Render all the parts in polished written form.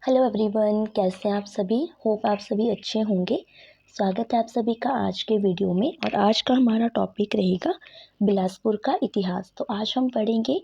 Hello everyone, कैसे हैं आप सभी। होप आप सभी अच्छे होंगे। स्वागत है आप सभी का आज के वीडियो में। और आज का हमारा टॉपिक रहेगा बिलासपुर का इतिहास। तो आज हम पढ़ेंगे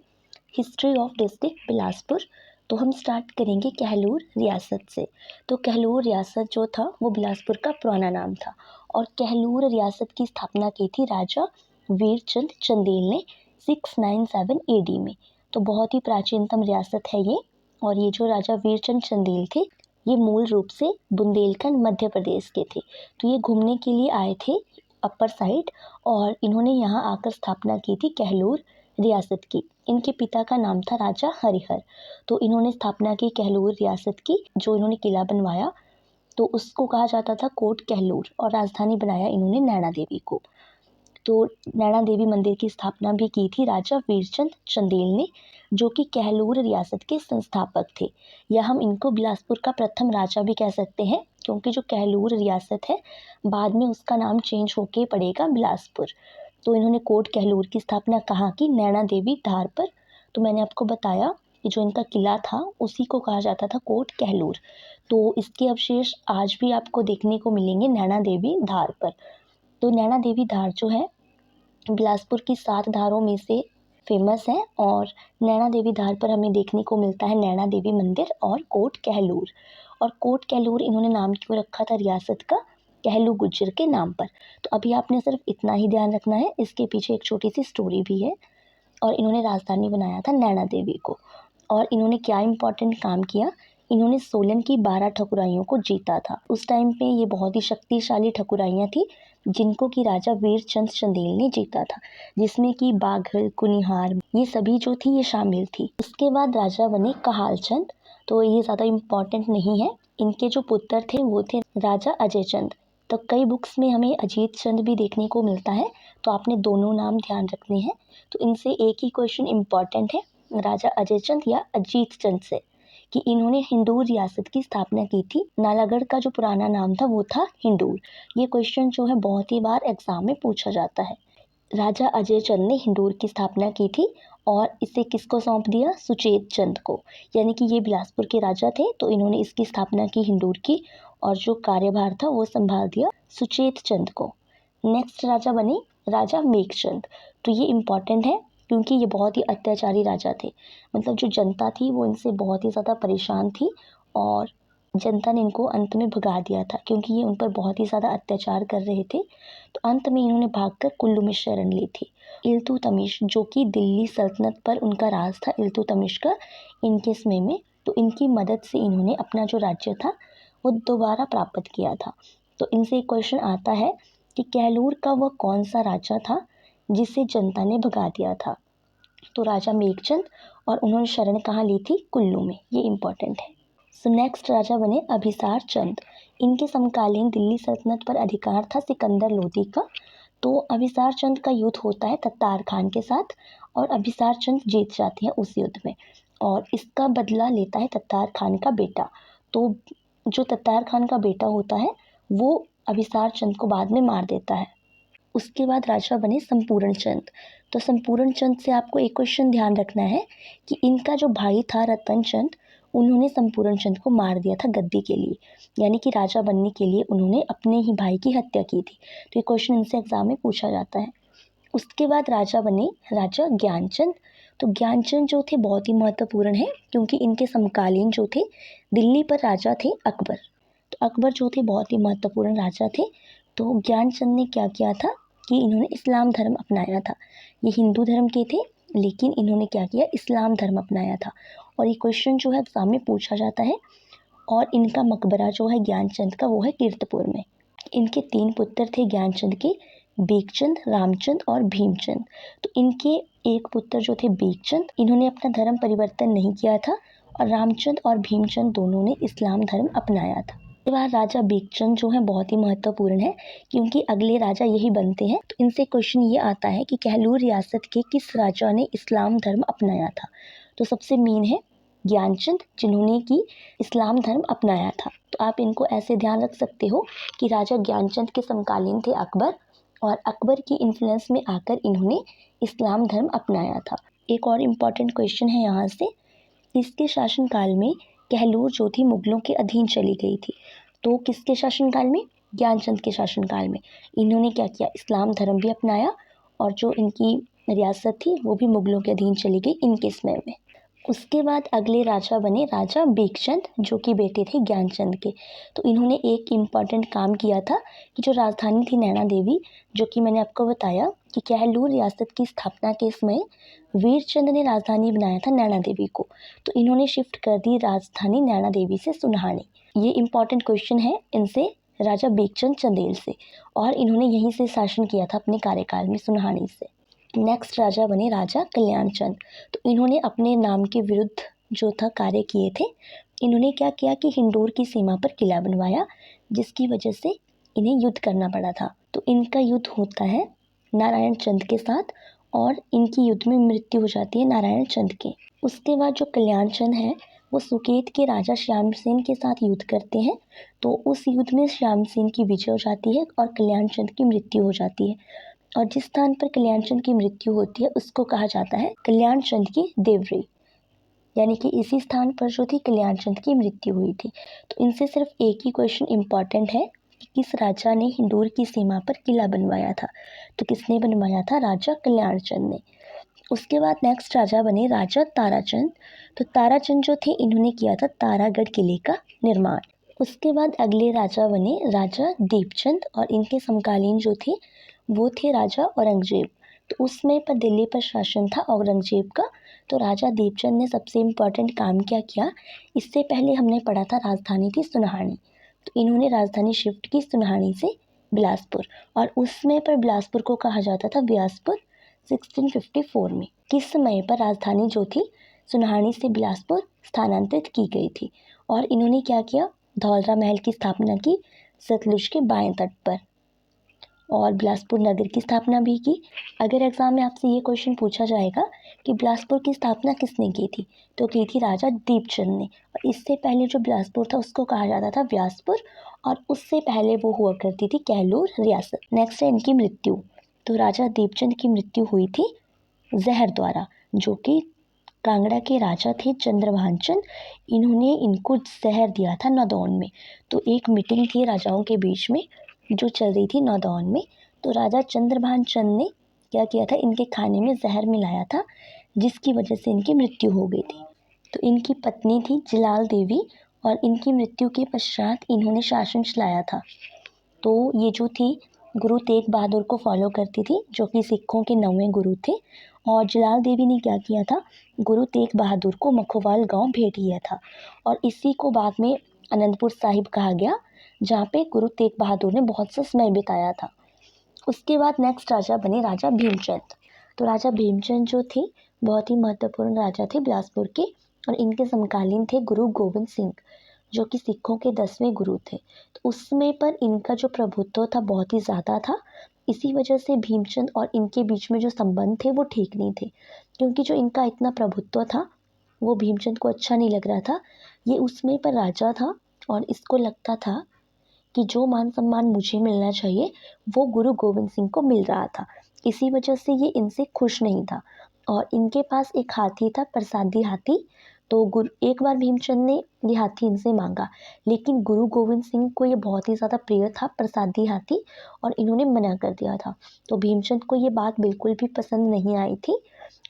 हिस्ट्री ऑफ डिस्ट्रिक्ट बिलासपुर। तो हम स्टार्ट करेंगे कहलूर रियासत से। तो कहलूर रियासत जो था वो बिलासपुर का पुराना नाम था और कहलूर रियासत की स्थापना की थी राजा वीरचंद चंदेल ने 697 AD में। तो बहुत ही प्राचीनतम रियासत है ये। और ये जो राजा वीरचंद चंदेल थे ये मूल रूप से बुंदेलखंड मध्य प्रदेश के थे। तो ये घूमने के लिए आए थे अपर साइड और इन्होंने यहाँ आकर स्थापना की थी कहलूर रियासत की। इनके पिता का नाम था राजा हरिहर। तो इन्होंने स्थापना की कहलूर रियासत की। जो इन्होंने किला बनवाया तो उसको कहा जाता था कोट कहलूर और राजधानी बनाया इन्होंने नैना देवी को। तो नैना देवी मंदिर की स्थापना भी की थी राजा वीरचंद चंदेल ने, जो कि कहलूर रियासत के संस्थापक थे। या हम इनको बिलासपुर का प्रथम राजा भी कह सकते हैं, क्योंकि जो कहलूर रियासत है बाद में उसका नाम चेंज होके पड़ेगा बिलासपुर। तो इन्होंने कोट कहलूर की स्थापना कहाँ की? नैना देवी धार पर। तो मैंने आपको बताया कि जो इनका किला था उसी को कहा जाता था कोट कहलूर। तो इसके अवशेष आज भी आपको देखने को मिलेंगे नैना देवी धार पर। तो नैना देवी धार जो है बिलासपुर की 7 धारों में से फेमस है। और नैना देवी धार पर हमें देखने को मिलता है नैना देवी मंदिर और कोट कहलूर। और कोट कहलूर इन्होंने नाम क्यों रखा था रियासत का? कहलू गुज्जर के नाम पर। तो अभी आपने सिर्फ इतना ही ध्यान रखना है, इसके पीछे एक छोटी सी स्टोरी भी है। और इन्होंने राजधानी बनाया था नैना देवी को। और इन्होंने क्या इम्पोर्टेंट काम किया? इन्होंने सोलन की 12 ठकुराइयों को जीता था। उस टाइम पे ये बहुत ही शक्तिशाली ठकुराइयाँ थी जिनको कि राजा वीरचंद चंदेल ने जीता था, जिसमें कि बाघल, कुनिहार ये सभी जो थी ये शामिल थी। उसके बाद राजा बने कहाल चंद। तो ये ज़्यादा इम्पोर्टेंट नहीं है। इनके जो पुत्र थे वो थे राजा अजय चंद। तो कई बुक्स में हमें अजीत चंद भी देखने को मिलता है, तो आपने दोनों नाम ध्यान रखने हैं। तो इनसे एक ही क्वेश्चन इम्पॉर्टेंट है, राजा अजय चंद या अजीत चंद से, कि इन्होंने हिंदूर रियासत की स्थापना की थी। नालागढ़ का जो पुराना नाम था वो था हिंदूर। ये क्वेश्चन जो है बहुत ही बार एग्जाम में पूछा जाता है। राजा अजय चंद ने हिंदूर की स्थापना की थी और इसे किसको सौंप दिया? सुचेत चंद को। यानी कि ये बिलासपुर के राजा थे तो इन्होंने इसकी स्थापना की हिंदूर की, और जो कार्यभार था वो संभाल दिया सुचेत चंद को। नेक्स्ट राजा बने राजा मेघचंद। तो ये इम्पॉर्टेंट है क्योंकि ये बहुत ही अत्याचारी राजा थे। मतलब जो जनता थी वो इनसे बहुत ही ज़्यादा परेशान थी और जनता ने इनको अंत में भगा दिया था क्योंकि ये उन पर बहुत ही ज़्यादा अत्याचार कर रहे थे। तो अंत में इन्होंने भागकर कुल्लू में शरण ली थी। इल्तुतमिश, जो कि दिल्ली सल्तनत पर उनका राज था इल्तुतमिश का, इनके समय में, तो इनकी मदद से इन्होंने अपना जो राज्य था वो दोबारा प्राप्त किया था। तो इनसे एक क्वेश्चन आता है कि कहलूर का वह कौन सा राजा था जिसे जनता ने भगा दिया था? तो राजा मेघचंद। और उन्होंने शरण कहाँ ली थी? कुल्लू में। ये इम्पोर्टेंट है। सो नेक्स्ट राजा बने अभिसार चंद। इनके समकालीन दिल्ली सल्तनत पर अधिकार था सिकंदर लोदी का। तो अभिसार चंद का युद्ध होता है तत्तार खान के साथ और अभिसार चंद जीत जाते हैं उस युद्ध में, और इसका बदला लेता है तत्तार खान का बेटा। तो जो तत्तार खान का बेटा होता है वो अभिसार चंद को बाद में मार देता है। उसके बाद राजा बने संपूर्ण चंद। तो संपूर्ण चंद से आपको एक क्वेश्चन ध्यान रखना है कि इनका जो भाई था रतन चंद, उन्होंने संपूर्ण चंद को मार दिया था गद्दी के लिए, यानी कि राजा बनने के लिए उन्होंने अपने ही भाई की हत्या की थी। तो ये क्वेश्चन इनसे एग्जाम में पूछा जाता है। उसके बाद राजा बने राजा ज्ञानचंद। तो ज्ञानचंद जो थे बहुत ही महत्वपूर्ण है क्योंकि इनके समकालीन जो थे दिल्ली पर राजा थे अकबर। तो अकबर जो थे बहुत ही महत्वपूर्ण राजा थे। तो ज्ञानचंद ने क्या किया था कि इन्होंने इस्लाम धर्म अपनाया था। ये हिंदू धर्म के थे लेकिन इन्होंने क्या किया? इस्लाम धर्म अपनाया था। और ये क्वेश्चन जो है एग्जाम में पूछा जाता है। और इनका मकबरा जो है ज्ञानचंद का वो है कीर्तपुर में। इनके 3 पुत्र थे ज्ञानचंद के, बेगचंद, रामचंद और भीमचंद। तो इनके एक पुत्र जो थे बेगचंद, इन्होंने अपना धर्म परिवर्तन नहीं किया था और रामचंद और भीमचंद दोनों ने इस्लाम धर्म अपनाया था। इसके बाद राजा बेगचंद जो है बहुत ही महत्वपूर्ण है क्योंकि अगले राजा यही बनते हैं। तो इनसे क्वेश्चन ये आता है कि कहलूर रियासत के किस राजा ने इस्लाम धर्म अपनाया था? तो सबसे मेन है ज्ञानचंद जिन्होंने कि इस्लाम धर्म अपनाया था। तो आप इनको ऐसे ध्यान रख सकते हो कि राजा ज्ञानचंद के समकालीन थे अकबर, और अकबर की इन्फ्लुएंस में आकर इन्होंने इस्लाम धर्म अपनाया था। एक और इम्पॉर्टेंट क्वेश्चन है यहाँ से, इसके शासनकाल में कहलूर जो थी मुगलों के अधीन चली गई थी। तो किसके शासनकाल में? ज्ञानचंद के शासनकाल में। इन्होंने क्या किया? इस्लाम धर्म भी अपनाया और जो इनकी रियासत थी वो भी मुगलों के अधीन चली गई इनके समय में। उसके बाद अगले राजा बने राजा बीकचंद, जो कि बेटे थे ज्ञानचंद के। तो इन्होंने एक इम्पॉर्टेंट काम किया था कि जो राजधानी थी नैना देवी, जो कि मैंने आपको बताया कि कहलूर रियासत की स्थापना के समय वीरचंद ने राजधानी बनाया था नैना देवी को। तो इन्होंने शिफ्ट कर दी राजधानी नैना देवी से सुनहानी। ये इम्पॉर्टेंट क्वेश्चन है इनसे राजा बीकचंद चंदेल से, और इन्होंने यहीं से शासन किया था अपने कार्यकाल में, सुनहानी से। नेक्स्ट राजा बने राजा कल्याणचंद। तो इन्होंने अपने नाम के विरुद्ध जो था कार्य किए थे। इन्होंने क्या किया कि हिंडौर की सीमा पर किला बनवाया, जिसकी वजह से इन्हें युद्ध करना पड़ा था। तो इनका युद्ध होता है नारायण चंद के साथ और इनकी युद्ध में मृत्यु हो जाती है नारायण चंद की। उसके बाद जो कल्याणचंद है वो सुकेत के राजा श्यामसेन के साथ युद्ध करते हैं। तो उस युद्ध में श्यामसेन की विजय हो जाती है और कल्याणचंद की मृत्यु हो जाती है। और जिस स्थान पर कल्याणचंद की मृत्यु होती है उसको कहा जाता है कल्याणचंद की देवरी, यानी कि इसी स्थान पर जो थी कल्याणचंद की मृत्यु हुई थी। तो इनसे सिर्फ एक ही क्वेश्चन इम्पॉर्टेंट है कि किस राजा ने हिंडौर की सीमा पर किला बनवाया था? तो किसने बनवाया था? राजा कल्याणचंद ने। उसके बाद नेक्स्ट राजा बने राजा ताराचंद। तो ताराचंद जो थे इन्होंने किया था तारागढ़ किले का निर्माण। उसके बाद अगले राजा बने राजा दीपचंद और इनके समकालीन जो थे वो थे राजा औरंगजेब। तो उस समय पर दिल्ली पर शासन था औरंगजेब का। तो राजा दीपचंद ने सबसे इम्पोर्टेंट काम क्या किया? इससे पहले हमने पढ़ा था राजधानी थी सुनहानी। तो इन्होंने राजधानी शिफ्ट की सुनहानी से बिलासपुर, और उस समय पर बिलासपुर को कहा जाता था व्यासपुर 1654 में। किस समय पर राजधानी जो थी सुनहानी से बिलासपुर स्थानांतरित की गई थी? और इन्होंने क्या किया? धौलरा महल की स्थापना की सतलुज के बाएं तट पर, और बिलासपुर नगर की स्थापना भी की। अगर एग्जाम में आपसे ये क्वेश्चन पूछा जाएगा कि बिलासपुर की स्थापना किसने की थी, तो की थी राजा दीपचंद ने। और इससे पहले जो बिलासपुर था उसको कहा जाता था व्यासपुर, और उससे पहले वो हुआ करती थी कहलूर रियासत। नेक्स्ट है इनकी मृत्यु। तो राजा दीपचंद की मृत्यु हुई थी जहर द्वारा, जो कि कांगड़ा के राजा थे चंद्रभान चंद, इन्होंने इनको जहर दिया था नौदौन में। तो एक मीटिंग थी राजाओं के बीच में जो चल रही थी नौदौन में। तो राजा चंद्रभान चंद ने क्या किया था? इनके खाने में जहर मिलाया था, जिसकी वजह से इनकी मृत्यु हो गई थी। तो इनकी पत्नी थी जिलाल देवी, और इनकी मृत्यु के पश्चात इन्होंने शासन चलाया था। तो ये जो थी गुरु तेग बहादुर को फॉलो करती थी, जो कि सिखों के 9वें गुरु थे। और जलाल देवी ने क्या किया था? गुरु तेग बहादुर को मखोवाल गांव भेज दिया था, और इसी को बाद में आनंदपुर साहिब कहा गया, जहाँ पे गुरु तेग बहादुर ने बहुत सा समय बिताया था। उसके बाद नेक्स्ट राजा बने राजा भीमचंद। तो राजा भीमचंद जो थे बहुत ही महत्वपूर्ण राजा थे बिलासपुर के, और इनके समकालीन थे गुरु गोविंद सिंह, जो कि सिखों के 10वें गुरु थे। तो उस समय पर इनका जो प्रभुत्व था बहुत ही ज़्यादा था। इसी वजह से भीमचंद और इनके बीच में जो संबंध थे वो ठीक नहीं थे, क्योंकि जो इनका इतना प्रभुत्व था वो भीमचंद को अच्छा नहीं लग रहा था। ये उस समय पर राजा था और इसको लगता था कि जो मान सम्मान मुझे मिलना चाहिए वो गुरु गोविंद सिंह को मिल रहा था। इसी वजह से ये इनसे खुश नहीं था, और इनके पास एक हाथी था, प्रसादी हाथी। तो एक बार भीमचंद ने ये हाथी इनसे मांगा, लेकिन गुरु गोविंद सिंह को ये बहुत ही ज़्यादा प्रिय था प्रसादी हाथी, और इन्होंने मना कर दिया था। तो भीमचंद को ये बात बिल्कुल भी पसंद नहीं आई थी।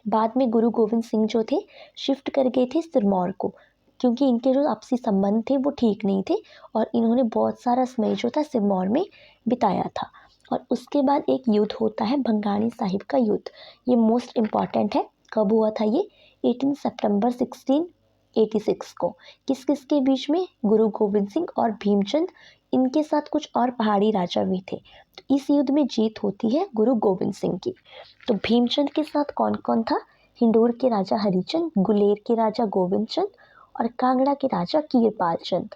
बाद में गुरु गोविंद सिंह जो थे शिफ्ट कर गए थे सिरमौर को, क्योंकि इनके जो आपसी संबंध थे वो ठीक नहीं थे, और इन्होंने बहुत सारा समय जो था सिरमौर में बिताया था। और उसके बाद एक युद्ध होता है भंगाणी साहिब का युद्ध। ये मोस्ट इम्पॉर्टेंट है। कब हुआ था ये? 18 सितंबर 1686 को। किस किस के बीच में? गुरु गोविंद सिंह और भीमचंद, इनके साथ कुछ और पहाड़ी राजा भी थे। तो इस युद्ध में जीत होती है गुरु गोविंद सिंह की। तो भीमचंद के साथ कौन कौन था? हिंडौर के राजा हरिचंद, गुलेर के राजा गोविंद चंद, और कांगड़ा के राजा कीरपाल चंद।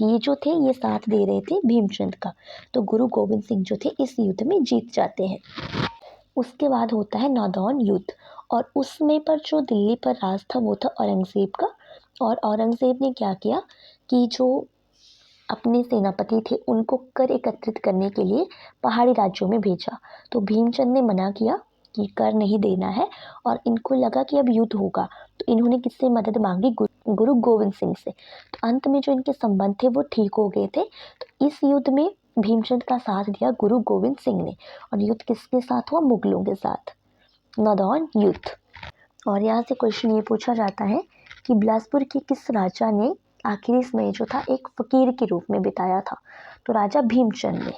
ये जो थे ये साथ दे रहे थे भीमचंद का। तो गुरु गोविंद सिंह जो थे इस युद्ध में जीत जाते हैं। उसके बाद होता है नौदौन युद्ध, और उस समय पर जो दिल्ली पर राज था वो था औरंगज़ेब का। और औरंगज़ेब ने क्या किया कि जो अपने सेनापति थे उनको कर एकत्रित करने के लिए पहाड़ी राज्यों में भेजा। तो भीमचंद ने मना किया कि कर नहीं देना है और इनको लगा कि अब युद्ध होगा, तो इन्होंने किससे मदद मांगी? गुरु गोविंद सिंह से। तो अंत में जो इनके संबंध थे वो ठीक हो गए थे। तो इस युद्ध में भीमचंद का साथ दिया गुरु गोविंद सिंह ने। और युद्ध किसके साथ हुआ? मुगलों के साथ, नादौन युद्ध। और यहाँ से क्वेश्चन ये पूछा जाता है कि बिलासपुर के किस राजा ने आखिरी समय जो था एक फकीर के रूप में बिताया था? तो राजा भीमचंद ने।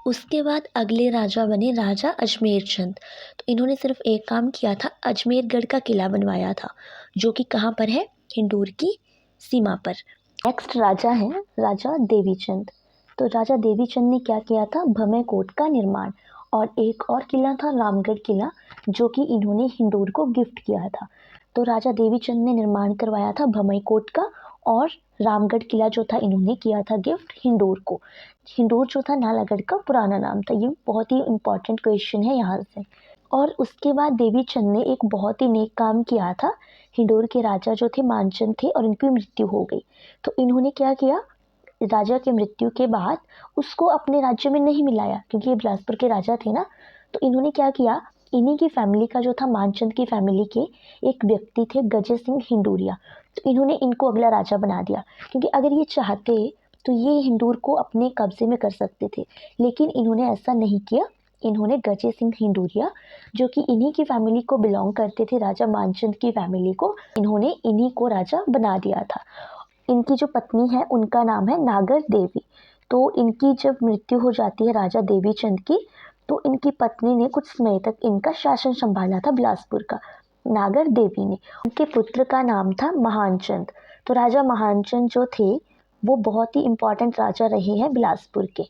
उसके बाद अगले राजा बने राजा अजमेर चंद। तो इन्होंने सिर्फ एक काम किया था, अजमेरगढ़ का किला बनवाया था, जो कि कहाँ पर है? हिंदूर की सीमा पर। नेक्स्ट राजा है राजा देवीचंद। तो राजा देवीचंद ने क्या किया था? भमय कोट का निर्माण। और एक और किला था रामगढ़ किला, जो कि इन्होंने हिंदूर को गिफ्ट किया था। तो राजा देवीचंद ने निर्माण करवाया था भमय कोट का, और रामगढ़ किला जो था इन्होंने किया था गिफ्ट हिंदूर को। हिंदूर जो था नालागढ़ का पुराना नाम था। ये बहुत ही इम्पोर्टेंट क्वेश्चन है यहाँ से। और उसके बाद देवीचंद ने एक बहुत ही नेक काम किया था। हिंदूर के राजा जो थे मानचंद थे और इनकी मृत्यु हो गई। तो इन्होंने क्या किया? राजा की मृत्यु के बाद उसको अपने राज्य में नहीं मिलाया, क्योंकि ये बिलासपुर के राजा थे ना। तो इन्होंने क्या किया? इन्हीं की फैमिली का जो था, मानचंद की फैमिली के एक व्यक्ति थे गजे सिंह हिंडूरिया। तो इन्होंने इनको अगला राजा बना दिया, क्योंकि अगर ये चाहते तो ये हिंदूर को अपने कब्जे में कर सकते थे, लेकिन इन्होंने ऐसा नहीं किया। इन्होंने गजे सिंह हिंडूरिया, जो कि इन्हीं की फैमिली को बिलोंग करते थे, राजा मानचंद की फैमिली को, इन्होंने इन्हीं को राजा बना दिया था। इनकी जो पत्नी है उनका नाम है नागर देवी। तो इनकी जब मृत्यु हो जाती है राजा देवीचंद की, तो इनकी पत्नी ने कुछ समय तक इनका शासन संभाला था बिलासपुर का, नागर देवी ने। उनके पुत्र का नाम था महानचंद। तो राजा महानचंद जो थे वो बहुत ही इम्पोर्टेंट राजा रहे हैं बिलासपुर के।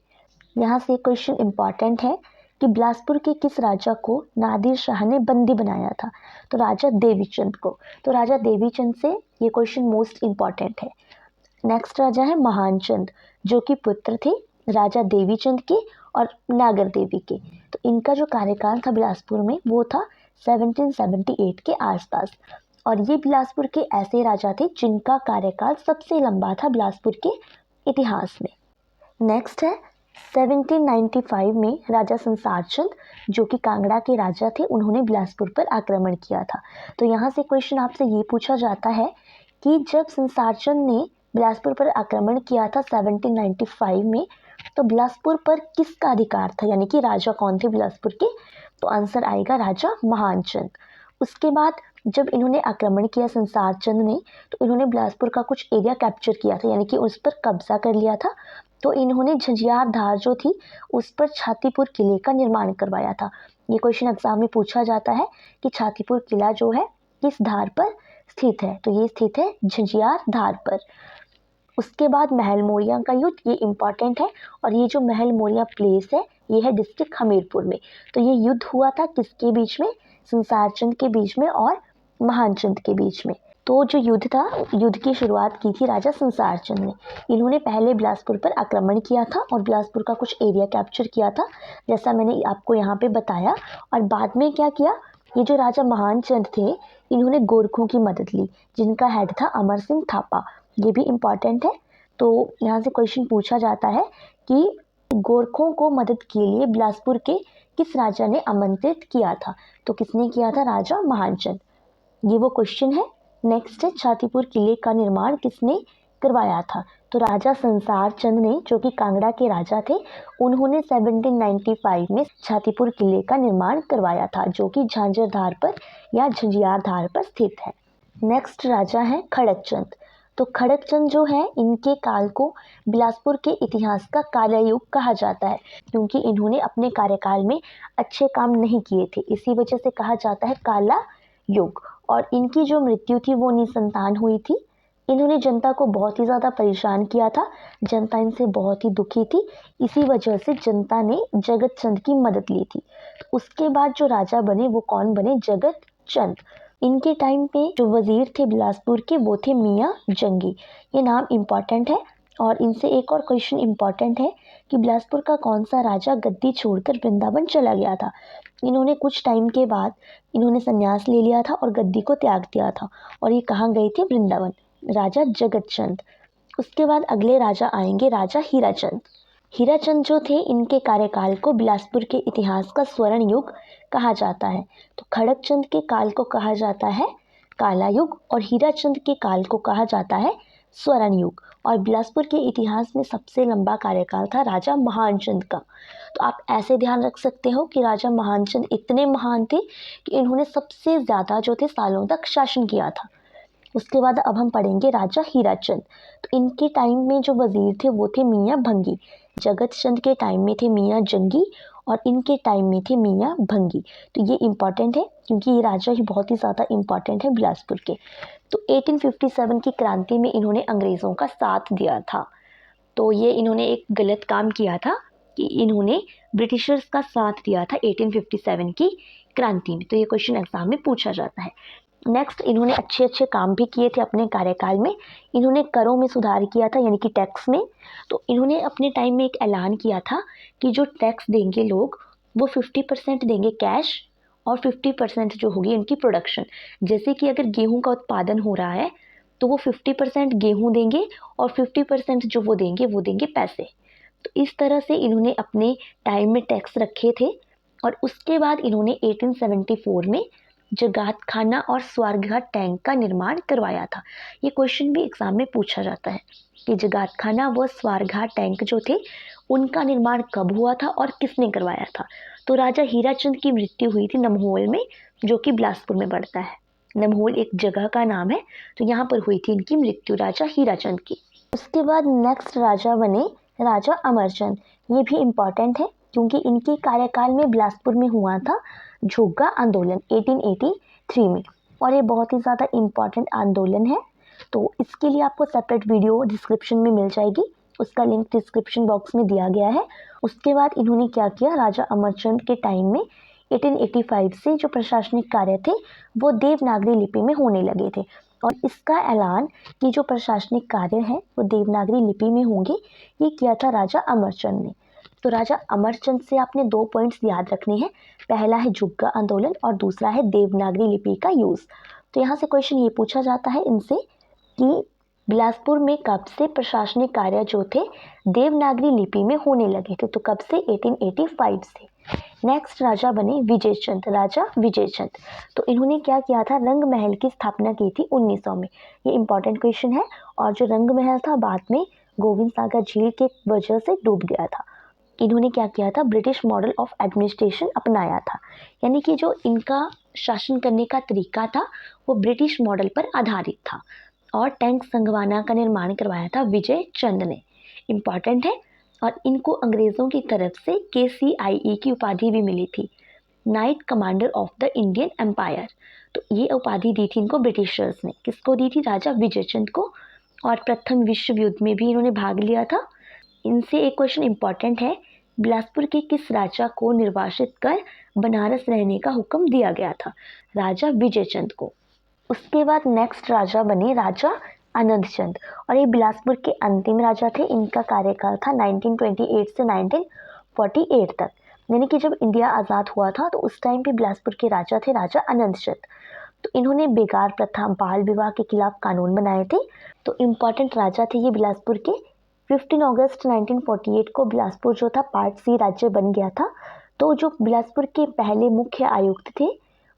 यहाँ से क्वेश्चन इम्पॉर्टेंट है कि बिलासपुर के किस राजा को नादिर शाह ने बंदी बनाया था? तो राजा देवीचंद को। तो राजा देवीचंद से ये क्वेश्चन मोस्ट इम्पॉर्टेंट है। नेक्स्ट राजा है महानचंद, जो कि पुत्र थे राजा देवीचंद के और नागर देवी के। तो इनका जो कार्यकाल था बिलासपुर में वो था 1778 के आसपास। और ये बिलासपुर के ऐसे राजा थे जिनका कार्यकाल सबसे लंबा था बिलासपुर के इतिहास में। नेक्स्ट है 1795 में राजा संसार चंद, जो कि कांगड़ा के राजा थे, उन्होंने बिलासपुर पर आक्रमण किया था। तो यहाँ से क्वेश्चन आपसे ये पूछा जाता है कि जब संसार चंद ने बिलासपुर पर आक्रमण किया था 1795 में, तो बिलासपुर पर किसका अधिकार था? यानी कि राजा कौन थे बिलासपुर के? तो आंसर आएगा राजा महानचंद। उसके बाद जब इन्होंने आक्रमण किया संसार चंद ने, तो इन्होंने बिलासपुर का कुछ एरिया कैप्चर किया था, यानी कि उस पर कब्जा कर लिया था। तो इन्होंने झंझियार धार जो थी उस पर छातीपुर किले का निर्माण करवाया था। ये क्वेश्चन एग्जाम में पूछा जाता है कि छातीपुर किला जो है किस धार पर स्थित है? तो ये स्थित है झंझियार धार पर। उसके बाद महल मौर्या का युद्ध, ये इम्पॉर्टेंट है। और ये जो महल मौर्या प्लेस है ये है डिस्ट्रिक्ट हमीरपुर में। तो ये युद्ध हुआ था किसके बीच में? संसार चंद के बीच में और महानचंद के बीच में। तो जो युद्ध था, युद्ध की शुरुआत की थी राजा संसार चंद ने। इन्होंने पहले बिलासपुर पर आक्रमण किया था और बिलासपुर का कुछ एरिया कैप्चर किया था, जैसा मैंने आपको यहाँ पे बताया। और बाद में क्या किया? ये जो राजा महानचंद थे इन्होंने गोरखों की मदद ली, जिनका हेड था अमर सिंह थापा। ये भी इम्पॉर्टेंट है। तो यहाँ से क्वेश्चन पूछा जाता है कि गोरखों को मदद के लिए बिलासपुर के किस राजा ने आमंत्रित किया था? तो किसने किया था? राजा महानचंद। ये वो क्वेश्चन है। नेक्स्ट है छातीपुर किले का निर्माण किसने करवाया था? तो राजा संसार चंद ने, जो कि कांगड़ा के राजा थे, उन्होंने 1795 में छातीपुर किले का निर्माण करवाया था, जो कि झांझर धार पर या झंझियार धार पर स्थित है। नेक्स्ट राजा है खड़कचंद। तो खड़कचंद जो है इनके काल को बिलासपुर के इतिहास का काला युग कहा जाता है, क्योंकि इन्होंने अपने कार्यकाल में अच्छे काम नहीं किए थे, इसी वजह से कहा जाता है काला युग। और इनकी जो मृत्यु थी वो निसंतान हुई थी। इन्होंने जनता को बहुत ही ज़्यादा परेशान किया था, जनता इनसे बहुत ही दुखी थी, इसी वजह से जनता ने जगत चंद की मदद ली थी। उसके बाद जो राजा बने वो कौन बने? जगत चंद। इनके टाइम पे जो वजीर थे बिलासपुर के वो थे मियाँ जंगी। ये नाम इम्पॉर्टेंट है। और इनसे एक और क्वेश्चन इम्पॉर्टेंट है कि बिलासपुर का कौन सा राजा गद्दी छोड़कर वृंदावन चला गया था? इन्होंने कुछ टाइम के बाद इन्होंने संन्यास ले लिया था और गद्दी को त्याग दिया था, और ये कहाँ गए थे? वृंदावन। राजा जगत चंद। उसके बाद अगले राजा आएंगे राजा हीराचंद। हीराचंद जो थे इनके कार्यकाल को बिलासपुर के इतिहास का स्वर्ण युग कहा जाता है। तो खड़गचंद के काल को कहा जाता है काला युग और हीराचंद के काल को कहा जाता है स्वर्ण युग। और बिलासपुर के इतिहास में सबसे लंबा कार्यकाल था राजा महानचंद का। तो आप ऐसे ध्यान रख सकते हो कि राजा महानचंद इतने महान थे कि इन्होंने सबसे ज़्यादा जो थे सालों तक शासन किया था। उसके बाद अब हम पढ़ेंगे राजा हीराचंद। तो इनके टाइम में जो वजीर थे वो थे मियाँ भंगी। जगत चंद के टाइम में थे मियाँ जंगी और इनके टाइम में थे मियाँ भंगी। तो ये इम्पॉर्टेंट है क्योंकि ये राजा ही बहुत ही ज़्यादा इम्पॉर्टेंट है बिलासपुर के। तो 1857 की क्रांति में इन्होंने अंग्रेज़ों का साथ दिया था। तो ये इन्होंने एक गलत काम किया था कि इन्होंने ब्रिटिशर्स का साथ दिया था 1857 की क्रांति में। तो ये क्वेश्चन एग्जाम में पूछा जाता है। नेक्स्ट, इन्होंने अच्छे अच्छे काम भी किए थे अपने कार्यकाल में। इन्होंने करों में सुधार किया था यानी कि टैक्स में। तो इन्होंने अपने टाइम में एक ऐलान किया था कि जो टैक्स देंगे लोग वो 50% देंगे कैश और 50% जो होगी उनकी प्रोडक्शन। जैसे कि अगर गेहूं का उत्पादन हो रहा है तो वो 50% गेहूं देंगे और 50% जो वो देंगे पैसे। तो इस तरह से इन्होंने अपने टाइम में टैक्स रखे थे। और उसके बाद इन्होंने 1874 में जगात खाना और स्वारघाट टैंक का निर्माण करवाया था। ये क्वेश्चन भी एग्जाम में पूछा जाता है कि जगात खाना व स्वारघाट टैंक जो थे उनका निर्माण कब हुआ था और किसने करवाया था। तो राजा हीराचंद की मृत्यु हुई थी नमहोल में, जो कि बिलासपुर में पड़ता है। नमहोल एक जगह का नाम है। तो यहाँ पर हुई थी इनकी मृत्यु राजा हीराचंद की। उसके बाद नेक्स्ट राजा बने राजा अमरचंद। ये भी इम्पॉर्टेंट है क्योंकि इनके कार्यकाल में बिलासपुर में हुआ था झुग्गा आंदोलन 1883 में। और ये बहुत ही ज़्यादा इम्पॉर्टेंट आंदोलन है। तो इसके लिए आपको सेपरेट वीडियो डिस्क्रिप्शन में मिल जाएगी, उसका लिंक डिस्क्रिप्शन बॉक्स में दिया गया है। उसके बाद इन्होंने क्या किया, राजा अमरचंद के टाइम में 1885 से जो प्रशासनिक कार्य थे वो देवनागरी लिपि में होने लगे थे। और इसका ऐलान कि जो प्रशासनिक कार्य है वो देवनागरी लिपि में होंगे, ये किया था राजा अमरचंद ने। तो राजा अमरचंद से आपने 2 पॉइंट्स याद रखने हैं। पहला है जुग्गा आंदोलन और दूसरा है देवनागरी लिपि का यूज़। तो यहाँ से क्वेश्चन ये पूछा जाता है इनसे कि बिलासपुर में कब से प्रशासनिक कार्य जो थे देवनागरी लिपि में होने लगे थे। तो कब से, 1885 से। नेक्स्ट राजा बने विजयचंद। राजा विजयचंद, तो इन्होंने क्या किया था, रंग महल की स्थापना की थी 1900 में। ये इंपॉर्टेंट क्वेश्चन है। और जो रंग महल था बाद में गोविंद सागर झील के वजह से डूब गया था। इन्होंने क्या किया था, ब्रिटिश मॉडल ऑफ एडमिनिस्ट्रेशन अपनाया था। यानी कि जो इनका शासन करने का तरीका था वो ब्रिटिश मॉडल पर आधारित था। और टैंक संगवाना का निर्माण करवाया था विजय चंद ने। इम्पॉर्टेंट है। और इनको अंग्रेज़ों की तरफ से KCIE की उपाधि भी मिली थी, Knight Commander of the Indian Empire. तो ये उपाधि दी थी इनको ब्रिटिशर्स ने। किसको दी थी, राजा विजयचंद को। और प्रथम विश्व युद्ध में भी इन्होंने भाग लिया था। इनसे एक क्वेश्चन इंपॉर्टेंट है, बिलासपुर के किस राजा को निर्वासित कर बनारस रहने का हुक्म दिया गया था, राजा विजयचंद को। उसके बाद नेक्स्ट राजा बने राजा आनंद चंद। और ये बिलासपुर के अंतिम राजा थे। इनका कार्यकाल था 1928 से 1948 तक। यानी कि जब इंडिया आज़ाद हुआ था तो उस टाइम पे बिलासपुर के राजा थे राजा आनंद चंद। तो इन्होंने बेगार प्रथा, बाल विवाह के खिलाफ कानून बनाए थे। तो इम्पॉर्टेंट राजा थे ये बिलासपुर के। 15 अगस्त 1948 को बिलासपुर जो था पार्ट C राज्य बन गया था। तो जो बिलासपुर के पहले मुख्य आयुक्त थे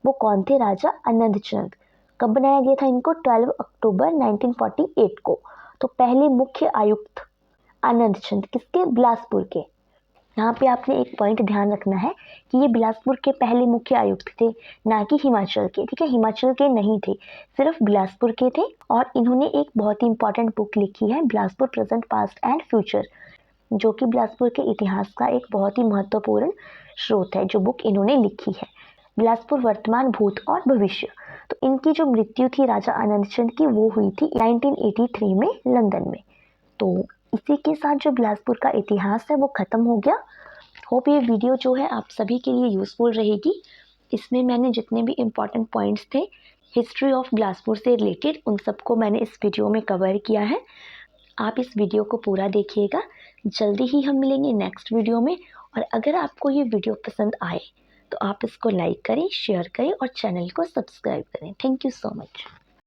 वो कौन थे, राजा आनंद चंद। कब बनाया गया था इनको, 12 अक्टूबर 1948 को। तो पहले मुख्य आयुक्त आनंद चंद किसके, बिलासपुर के। यहाँ पे आपने एक पॉइंट ध्यान रखना है कि ये बिलासपुर के पहले मुख्य आयुक्त थे, ना कि हिमाचल के। ठीक है, हिमाचल के नहीं थे, सिर्फ बिलासपुर के थे। और इन्होंने एक बहुत ही इंपॉर्टेंट बुक लिखी है, Bilaspur present past and future, जो कि बिलासपुर के इतिहास का एक बहुत ही महत्वपूर्ण स्रोत है। जो बुक इन्होंने लिखी है, बिलासपुर वर्तमान, भूत और भविष्य। तो इनकी जो मृत्यु थी राजा आनंद चंद की वो हुई थी 1983 में लंदन में। तो इसी के साथ जो बिलासपुर का इतिहास है वो ख़त्म हो गया। होप ये वीडियो जो है आप सभी के लिए यूज़फुल रहेगी। इसमें मैंने जितने भी इम्पॉर्टेंट पॉइंट्स थे हिस्ट्री ऑफ बिलासपुर से रिलेटेड उन सबको मैंने इस वीडियो में कवर किया है। आप इस वीडियो को पूरा देखिएगा। जल्दी ही हम मिलेंगे नेक्स्ट वीडियो में। और अगर आपको ये वीडियो पसंद आए तो आप इसको लाइक करें, शेयर करें और चैनल को सब्सक्राइब करें। Thank you so much.